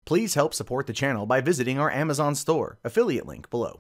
Please help support the channel by visiting our Amazon store, affiliate link below.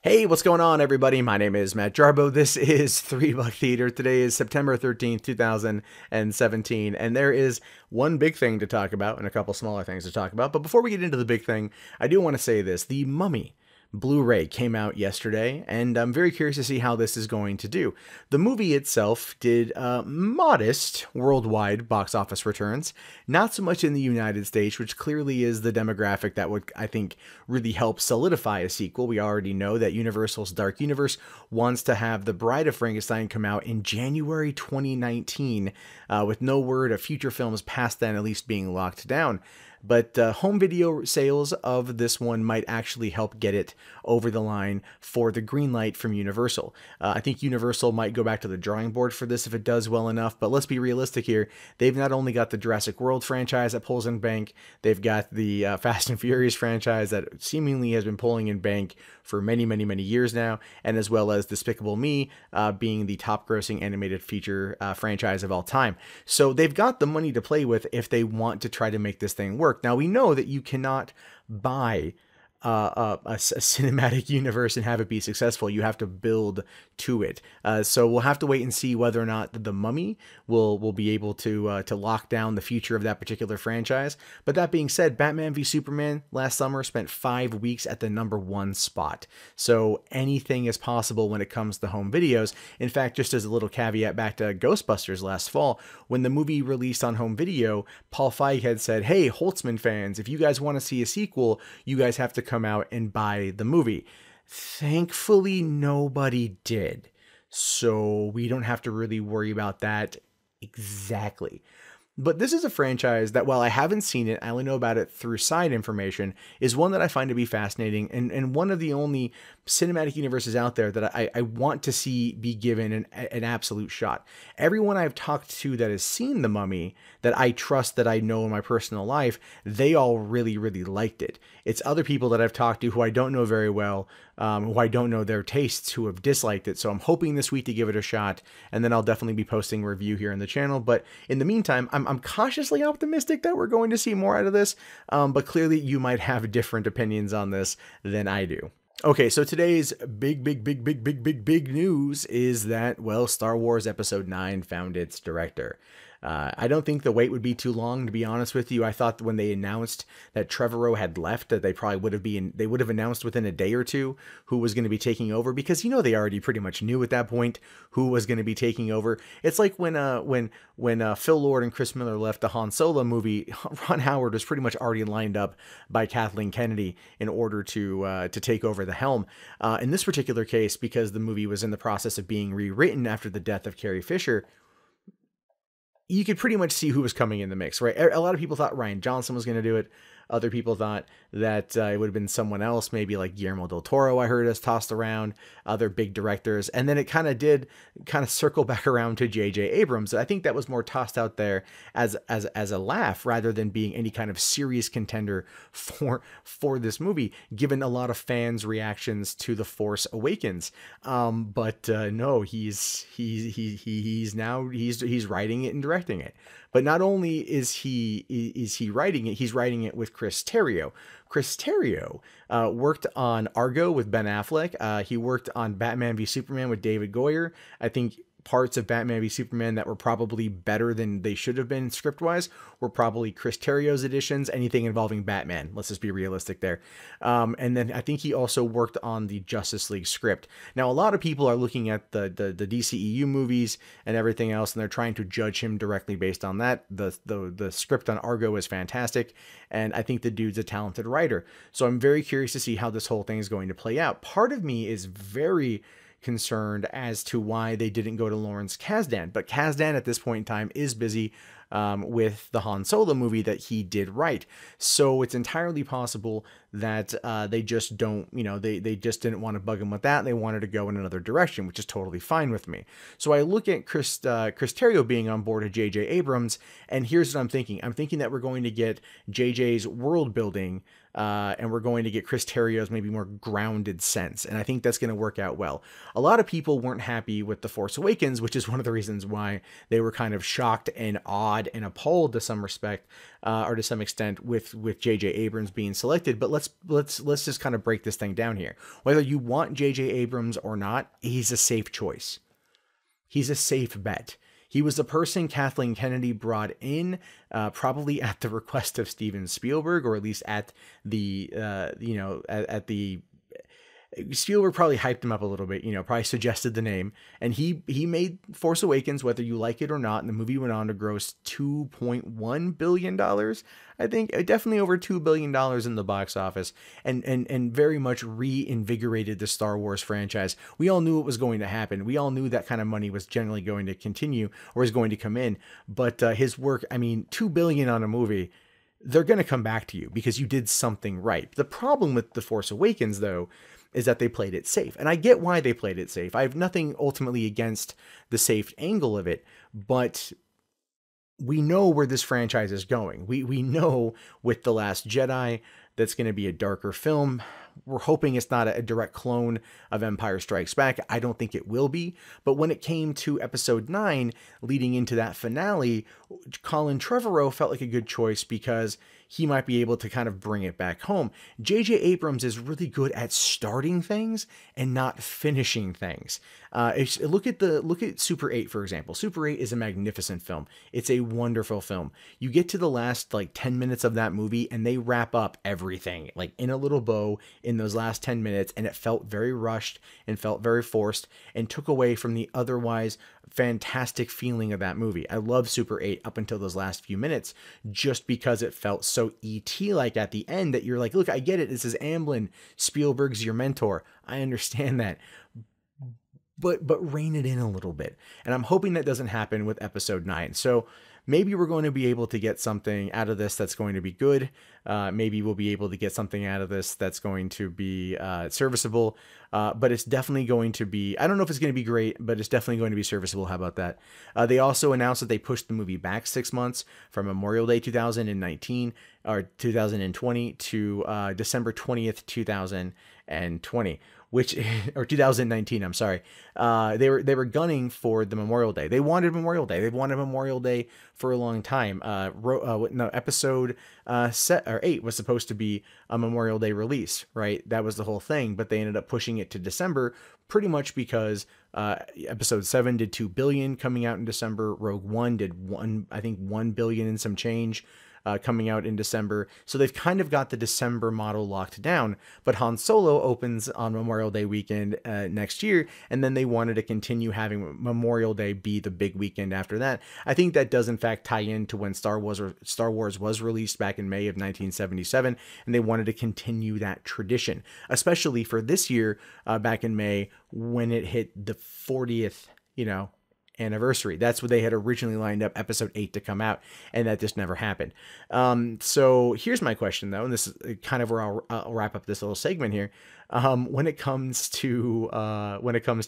Hey, what's going on, everybody? My name is Matt Jarbo. This is $3 Theater. Today is September 13th, 2017, and there is one big thing to talk about and a couple smaller things to talk about. But before we get into the big thing, I do want to say this. The Mummy Blu-ray came out yesterday, and I'm very curious to see how this is going to do. The movie itself did modest worldwide box office returns, not so much in the United States, which clearly is the demographic that would, I think, really help solidify a sequel. We already know that Universal's Dark Universe wants to have The Bride of Frankenstein come out in January 2019, with no word of future films past then at least being locked down. But home video sales of this one might actually help get it over the line for the green light from Universal. I think Universal might go back to the drawing board for this if it does well enough, but let's be realistic here. They've not only got the Jurassic World franchise that pulls in bank, they've got the Fast and Furious franchise that seemingly has been pulling in bank for many, many, many years now, and as well as Despicable Me being the top-grossing animated feature franchise of all time. So they've got the money to play with if they want to try to make this thing work. Now, we know that you cannot buy a cinematic universe and have it be successful. You have to build to it. So we'll have to wait and see whether or not the Mummy will be able to lock down the future of that particular franchise. But that being said, Batman v Superman last summer spent 5 weeks at the #1 spot. So anything is possible when it comes to home videos. In fact, just as a little caveat back to Ghostbusters last fall, when the movie released on home video, Paul Feig had said, hey, Holtzman fans, if you guys want to see a sequel, you guys have to come out and buy the movie. Thankfully, nobody did. So we don't have to really worry about that exactly. But this is a franchise that, while I haven't seen it, I only know about it through side information, is one that I find to be fascinating and one of the only cinematic universes out there that I want to see be given an absolute shot. Everyone I've talked to that has seen The Mummy, that I trust, that I know in my personal life, they all really, really liked it. It's other people that I've talked to who I don't know very well, who I don't know their tastes, who have disliked it. So I'm hoping this week to give it a shot, and then I'll definitely be posting a review here in the channel. But in the meantime, I'm cautiously optimistic that we're going to see more out of this, but clearly you might have different opinions on this than I do. Okay, so today's big news is that, well, Star Wars Episode 9 found its director. I don't think the wait would be too long, to be honest with you. I thought when they announced that Trevorrow had left, that they probably would have announced within a day or two who was going to be taking over, because, you know, they already pretty much knew at that point who was going to be taking over. It's like when Phil Lord and Chris Miller left the Han Solo movie, Ron Howard was pretty much already lined up by Kathleen Kennedy in order to take over the helm. In this particular case, because the movie was in the process of being rewritten after the death of Carrie Fisher, you could pretty much see who was coming in the mix, right? A lot of people thought Rian Johnson was going to do it. Other people thought that it would have been someone else, maybe like Guillermo del Toro, I heard, us tossed around, other big directors. And then it kind of circle back around to J.J. Abrams. I think that was more tossed out there as a laugh rather than being any kind of serious contender for this movie, given a lot of fans' reactions to The Force Awakens. But no, he's writing it and directing it. But not only is he writing it, he's writing it with Chris Terrio. Chris Terrio worked on Argo with Ben Affleck. He worked on Batman v Superman with David Goyer. I think parts of Batman v Superman that were probably better than they should have been script-wise were probably Chris Terrio's additions, anything involving Batman. Let's just be realistic there. And then I think he also worked on the Justice League script. Now, a lot of people are looking at the DCEU movies and everything else, and they're trying to judge him directly based on that. The script on Argo is fantastic, and I think the dude's a talented writer. So I'm very curious to see how this whole thing is going to play out. Part of me is very concerned as to why they didn't go to Lawrence Kasdan, but Kasdan at this point in time is busy with the Han Solo movie that he did write. So it's entirely possible that they just don't, they just didn't want to bug him with that. They wanted to go in another direction, which is totally fine with me. So I look at Chris Terrio being on board at J.J. Abrams, and here's what I'm thinking. I'm thinking that we're going to get J.J.'s world building, and we're going to get Chris Terrio's maybe more grounded sense. And I think that's going to work out well. A lot of people weren't happy with The Force Awakens, which is one of the reasons why they were kind of shocked and awed and appalled to some respect, or to some extent with J.J. Abrams being selected. But let's just kind of break this thing down here. Whether you want J.J. Abrams or not, he's a safe choice. He's a safe bet. He was the person Kathleen Kennedy brought in, probably at the request of Steven Spielberg, or at least at the, at the, Spielberg probably hyped him up a little bit, probably suggested the name, and he made Force Awakens, whether you like it or not, and the movie went on to gross $2.1 billion, I think, definitely over $2 billion in the box office, and very much reinvigorated the Star Wars franchise. We all knew it was going to happen. We all knew that kind of money was generally going to continue, or was going to come in, but his work, I mean, $2 billion on a movie, they're going to come back to you because you did something right. The problem with The Force Awakens, though, is that they played it safe. And I get why they played it safe. I have nothing ultimately against the safe angle of it, but we know where this franchise is going. We know with The Last Jedi, that's going to be a darker film. We're hoping it's not a direct clone of Empire Strikes Back. I don't think it will be. But when it came to episode 9, leading into that finale, Colin Trevorrow felt like a good choice because he might be able to kind of bring it back home. J.J. Abrams is really good at starting things and not finishing things. Look at Super 8, for example. Super 8 is a magnificent film. It's a wonderful film. You get to the last 10 minutes of that movie and they wrap up everything in a little bow in those last 10 minutes, and it felt very rushed and felt very forced and took away from the otherwise fantastic feeling of that movie. I love Super 8 up until those last few minutes, just because it felt so E.T. like at the end that you're like, look, I get it. This is Amblin. Spielberg's your mentor. I understand that. But rein it in a little bit. And I'm hoping that doesn't happen with episode 9. So maybe we're going to be able to get something out of this that's going to be good. Maybe we'll be able to get something out of this that's going to be serviceable. But it's definitely going to be, I don't know if it's going to be great, but it's definitely going to be serviceable. How about that? They also announced that they pushed the movie back 6 months from Memorial Day 2019 or 2020 to December 20th, 2020. Or 2019, I'm sorry. They were gunning for the Memorial Day. They wanted Memorial Day. They've wanted Memorial Day for a long time. Episode 8 was supposed to be a Memorial Day release, right? That was the whole thing, but they ended up pushing it to December, pretty much because episode 7 did $2 billion coming out in December. Rogue One did $1 billion and some change. Coming out in December. So they've kind of got the December model locked down, but Han Solo opens on Memorial Day weekend next year, and then they wanted to continue having Memorial Day be the big weekend after that. I think that does in fact tie into when Star Wars was released back in May of 1977, and they wanted to continue that tradition, especially for this year, back in May, when it hit the 40th, anniversary. That's what they had originally lined up episode 8 to come out, and that just never happened. So here's my question though, and this is kind of where I'll wrap up this little segment here. When it comes to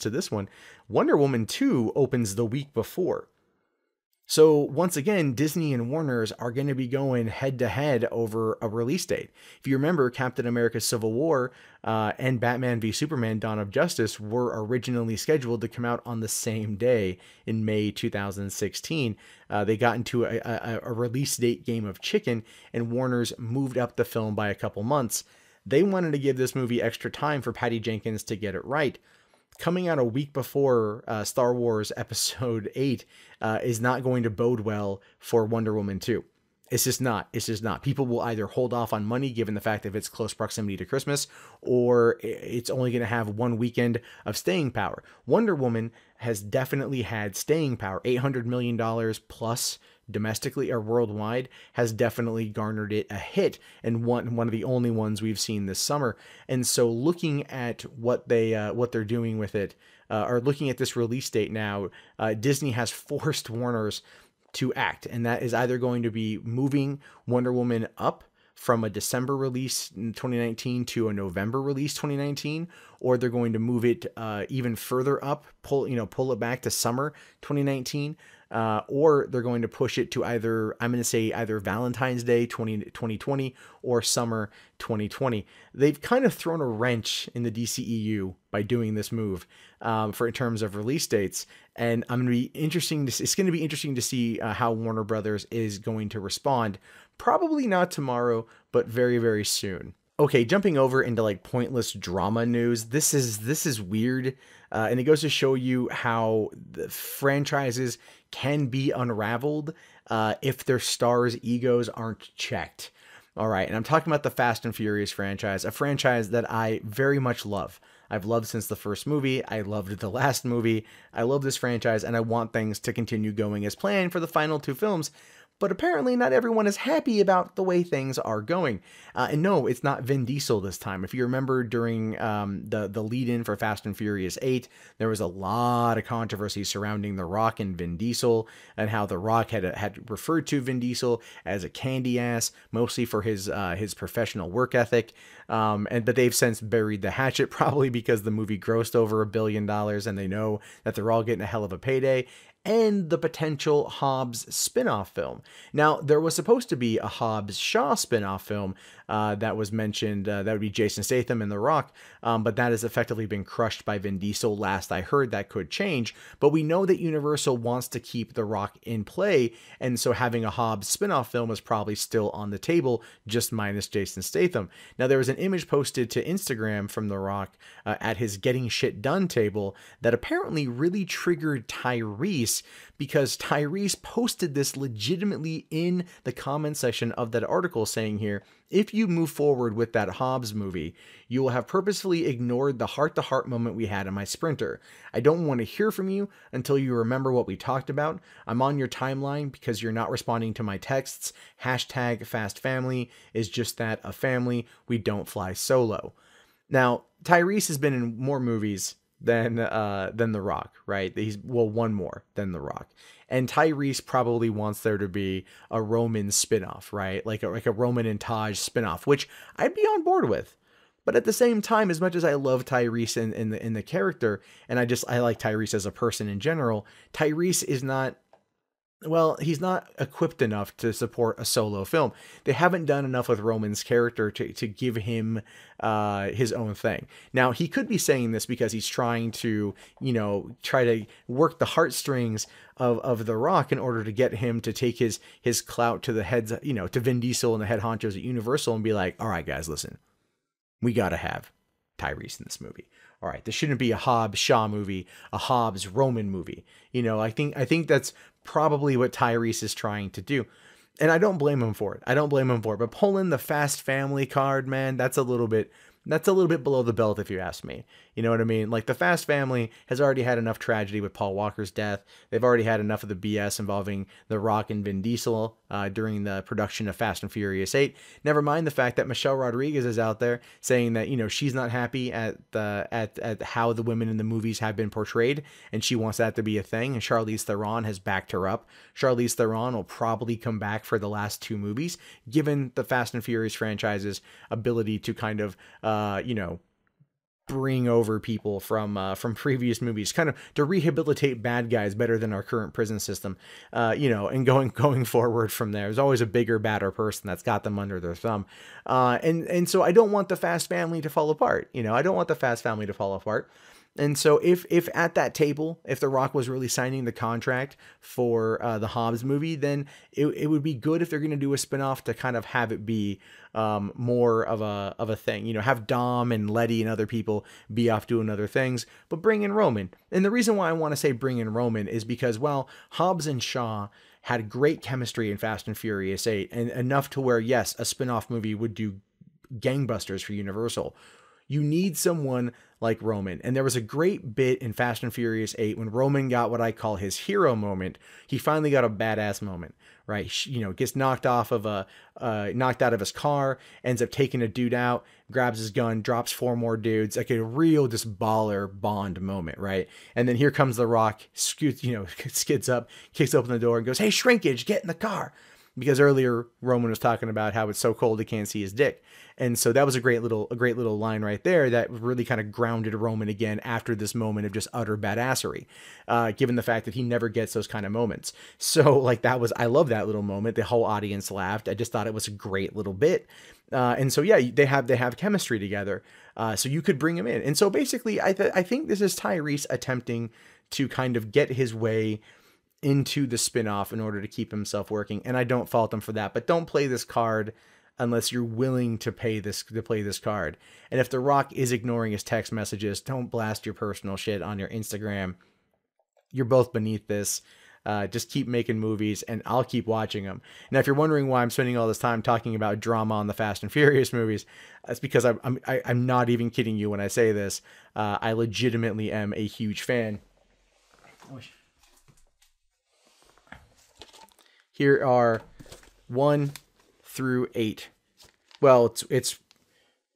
this one, Wonder Woman 2 opens the week before. So once again, Disney and Warner's are going to be going head to head over a release date. If you remember, Captain America Civil War and Batman v Superman Dawn of Justice were originally scheduled to come out on the same day in May 2016. They got into a release date game of chicken, and Warner's moved up the film by a couple months. They wanted to give this movie extra time for Patty Jenkins to get it right. Coming out a week before Star Wars Episode 8 is not going to bode well for Wonder Woman 2. It's just not. People will either hold off on money given the fact that it's close proximity to Christmas, or it's only going to have one weekend of staying power. Wonder Woman has definitely had staying power. $800 million plus domestically or worldwide has definitely garnered it a hit, and one of the only ones we've seen this summer. And so looking at what they're doing with it, or looking at this release date now, Disney has forced Warner's to act, and that is either going to be moving Wonder Woman up from a December release in 2019 to a November release 2019, or they're going to move it even further up, pull it back to summer 2019. Or they're going to push it to either Valentine's Day 2020 or summer 2020. They've kind of thrown a wrench in the DCEU by doing this move in terms of release dates. And it's going to be interesting to see how Warner Brothers is going to respond. Probably not tomorrow, but very, very soon. Okay, jumping over into like pointless drama news. This is weird, and it goes to show you how the franchises can be unraveled if their stars' egos aren't checked. All right, and I'm talking about the Fast and Furious franchise, a franchise that I very much love. I've loved since the first movie. I loved the last movie. I love this franchise, and I want things to continue going as planned for the final 2 films. But apparently not everyone is happy about the way things are going. And no, it's not Vin Diesel this time. If you remember during the lead-in for Fast and Furious 8, there was a lot of controversy surrounding The Rock and Vin Diesel, and how The Rock had referred to Vin Diesel as a candy ass, mostly for his professional work ethic. But they've since buried the hatchet, probably because the movie grossed over $1 billion, and they know that they're all getting a hell of a payday. And the potential Hobbs spin-off film. Now, there was supposed to be a Hobbs-Shaw spin-off film that was mentioned. That would be Jason Statham and The Rock, but that has effectively been crushed by Vin Diesel. Last I heard, that could change, but we know that Universal wants to keep The Rock in play, and so having a Hobbs spin-off film is probably still on the table, just minus Jason Statham. Now, there was an image posted to Instagram from The Rock at his Getting Shit Done table that apparently really triggered Tyrese, because Tyrese posted this legitimately in the comment section of that article, saying here, if you move forward with that Hobbs movie, you will have purposefully ignored the heart-to-heart moment we had in my Sprinter. I don't want to hear from you until you remember what we talked about. I'm on your timeline because you're not responding to my texts. Hashtag Fast Family is just that, a family. We don't fly solo. Now, Tyrese has been in more movies than The Rock, right? One more than The Rock. And Tyrese probably wants there to be a Roman spinoff, right? Like a Roman and Taj spinoff, which I'd be on board with. But at the same time, as much as I love Tyrese in the character, and I like Tyrese as a person in general, Tyrese is not, well, he's not equipped enough to support a solo film. They haven't done enough with Roman's character to give him his own thing. Now, he could be saying this because he's trying to, try to work the heartstrings of The Rock in order to get him to take his clout to the heads, to Vin Diesel and the head honchos at Universal and be like, all right, guys, listen, we got to have Tyrese in this movie. All right, this shouldn't be a Hobbs Shaw movie, a Hobbs Roman movie. I think that's probably what Tyrese is trying to do. And I don't blame him for it. But pulling the Fast Family card, man, that's a little bit below the belt, if you ask me. You know what I mean? Like, the Fast Family has already had enough tragedy with Paul Walker's death. They've already had enough of the BS involving The Rock and Vin Diesel during the production of Fast and Furious 8. Never mind the fact that Michelle Rodriguez is out there saying that, she's not happy at how the women in the movies have been portrayed, and she wants that to be a thing. And Charlize Theron has backed her up. Charlize Theron will probably come back for the last 2 movies, given the Fast and Furious franchise's ability to kind of bring over people from previous movies, kind of to rehabilitate bad guys better than our current prison system, and going forward from there. There's always a bigger, badder person that's got them under their thumb. And so I don't want the Fast Family to fall apart. I don't want the Fast Family to fall apart. And so if at that table, if The Rock was really signing the contract for the Hobbs movie, then it would be good if they're going to do a spinoff to kind of have it be more of a thing. Have Dom and Letty and other people be off doing other things, but bring in Roman. And the reason why I want to say bring in Roman is because, well, Hobbs and Shaw had great chemistry in Fast and Furious 8, and enough to where, yes, a spinoff movie would do gangbusters for Universal. You need someone like Roman. And there was a great bit in Fast and Furious 8 when Roman got what I call his hero moment. He finally got a badass moment, right? Gets knocked out of his car, ends up taking a dude out, grabs his gun, drops 4 more dudes, like a real just baller Bond moment, right? And then here comes The Rock, skids up, kicks open the door and goes, "Hey, Shrinkage, get in the car." because earlier Roman was talking about how it's so cold he can't see his dick. And so that was a great little line right there that really kind of grounded Roman again after this moment of just utter badassery, given the fact that he never gets those kind of moments. So like I love that little moment. The whole audience laughed. I just thought it was a great little bit. And so, yeah, they have chemistry together. So you could bring him in. And so basically I think this is Tyrese attempting to kind of get his way into the spinoff in order to keep himself working. And I don't fault him for that, but don't play this card unless you're willing to play this card. And if The Rock is ignoring his text messages, don't blast your personal shit on your Instagram. You're both beneath this. Just keep making movies and I'll keep watching them. Now, if you're wondering why I'm spending all this time talking about drama on the Fast and Furious movies, that's because I'm not even kidding you when I say this. I legitimately am a huge fan. Here are 1 through 8. Well, it's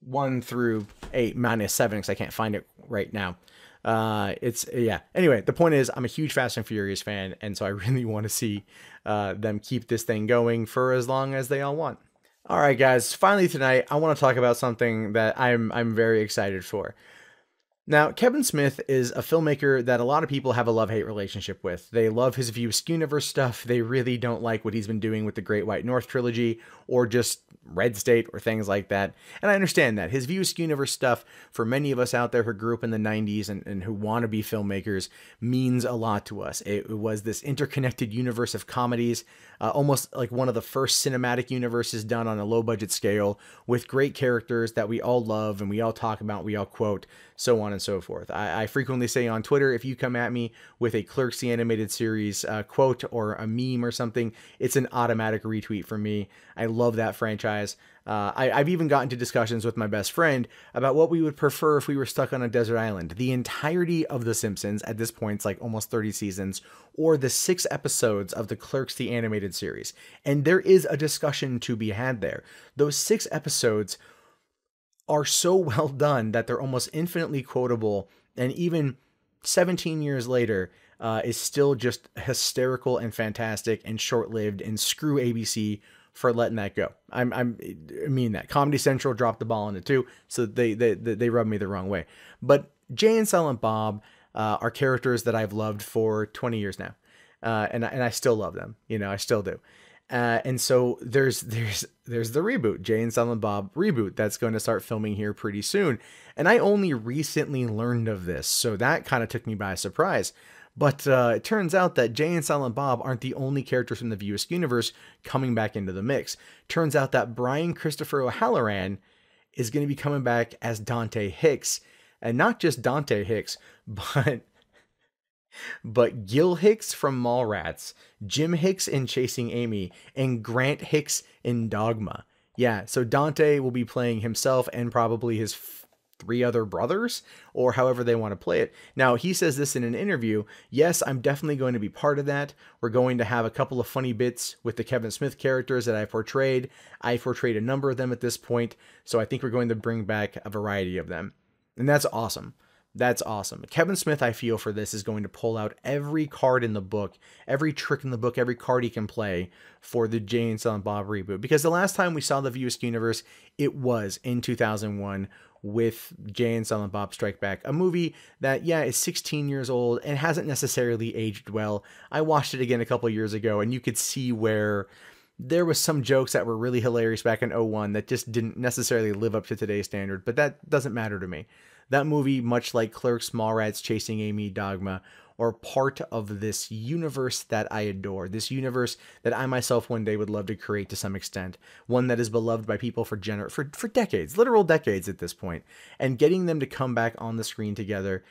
1 through 8 minus 7 because I can't find it right now. Yeah. Anyway, the point is I'm a huge Fast and Furious fan, and so I really want to see them keep this thing going for as long as they all want. All right, guys. Finally tonight, I want to talk about something that I'm very excited for. Now, Kevin Smith is a filmmaker that a lot of people have a love-hate relationship with. They love his View Askew universe stuff. They really don't like what he's been doing with the Great White North trilogy or just Red State or things like that. And I understand that. His View Askew universe stuff, for many of us out there who grew up in the 90s and who want to be filmmakers, means a lot to us. It was this interconnected universe of comedies, almost like one of the first cinematic universes done on a low-budget scale, with great characters that we all love and we all talk about, we all quote, so on and so forth. I frequently say on Twitter, if you come at me with a Clerks the Animated Series quote or a meme or something, it's an automatic retweet for me. I love that franchise. I've even gotten to discussions with my best friend about what we would prefer if we were stuck on a desert island. The entirety of The Simpsons, at this point, it's like almost 30 seasons, or the 6 episodes of the Clerks the Animated Series. And there is a discussion to be had there. Those 6 episodes are so well done that they're almost infinitely quotable, and even 17 years later is still just hysterical and fantastic and short-lived, and screw ABC for letting that go. I mean that. Comedy Central dropped the ball on it too, so they rubbed me the wrong way. But Jay and Silent Bob are characters that I've loved for 20 years now, and I still love them. You know, I still do. And so there's the reboot, Jay and Silent Bob reboot, that's going to start filming here pretty soon. And I only recently learned of this, so that kind of took me by surprise. But it turns out that Jay and Silent Bob aren't the only characters from the View Askew universe coming back into the mix. Turns out that Brian Christopher O'Halloran is going to be coming back as Dante Hicks. And not just Dante Hicks, but Gil Hicks from Mallrats, Jim Hicks in Chasing Amy, and Grant Hicks in Dogma. Yeah, so Dante will be playing himself and probably his 3 other brothers, or however they want to play it. Now, he says this in an interview: yes, I'm definitely going to be part of that. We're going to have a couple of funny bits with the Kevin Smith characters that I portrayed. I portrayed a number of them at this point, so I think we're going to bring back a variety of them. And that's awesome. That's awesome. Kevin Smith, I feel, for this is going to pull out every card in the book, every trick in the book, every card he can play for the Jay and Silent Bob reboot. Because the last time we saw the View Askew universe, it was in 2001 with Jay and Silent Bob Strike Back, a movie that, yeah, is 16 years old and hasn't necessarily aged well. I watched it again a couple years ago, and you could see where there was some jokes that were really hilarious back in 01 that just didn't necessarily live up to today's standard, but that doesn't matter to me. That movie, much like Clerks, Mallrats, Chasing Amy, Dogma, are part of this universe that I adore. This universe that I myself one day would love to create to some extent. One that is beloved by people for decades, literal decades at this point. And getting them to come back on the screen together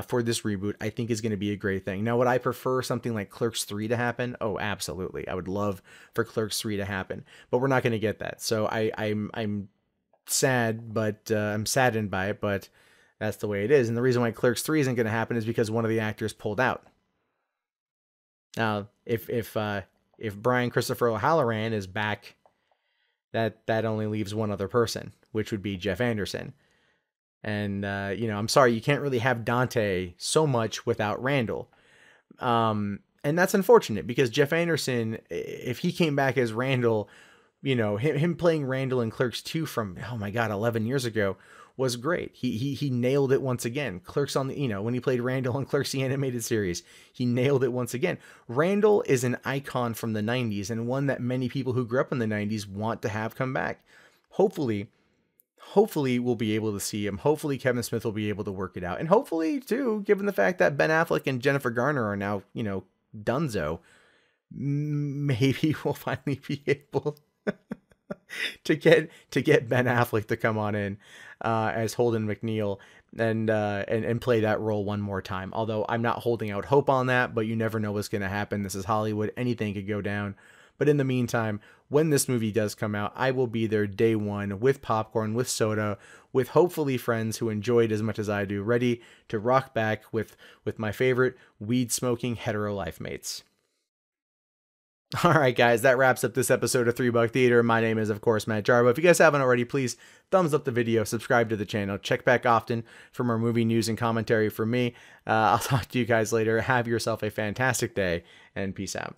for this reboot, I think is going to be a great thing. Now, would I prefer something like Clerks 3 to happen? Oh, absolutely. I would love for Clerks 3 to happen. But we're not going to get that. So I'm sad, but I'm saddened by it, but that's the way it is. And the reason why Clerks 3 isn't going to happen is because one of the actors pulled out. Now, if Brian Christopher O'Halloran is back, that only leaves one other person, which would be Jeff Anderson. And, I'm sorry, you can't really have Dante so much without Randall. And that's unfortunate because Jeff Anderson, if he came back as Randall, you know, him playing Randall in Clerks 2 from, oh my God, 11 years ago was great. He nailed it once again. Clerks on the, you know, when he played Randall in Clerks, the animated series, he nailed it once again. Randall is an icon from the 90s and one that many people who grew up in the 90s want to have come back. Hopefully we'll be able to see him. Hopefully Kevin Smith will be able to work it out. And hopefully too, given the fact that Ben Affleck and Jennifer Garner are now, you know, donezo, maybe we'll finally be able to get Ben Affleck to come on in as Holden McNeil and play that role one more time. Although I'm not holding out hope on that, but you never know what's going to happen. This is Hollywood. Anything could go down. But in the meantime, when this movie does come out, I will be there day one with popcorn, with soda, with hopefully friends who enjoy it as much as I do, ready to rock back with my favorite weed-smoking hetero life mates. All right, guys, that wraps up this episode of 3 Buck Theater. My name is, of course, Matt Jarbo. If you guys haven't already, please thumbs up the video, subscribe to the channel, check back often for more movie news and commentary from me. I'll talk to you guys later. Have yourself a fantastic day, and peace out.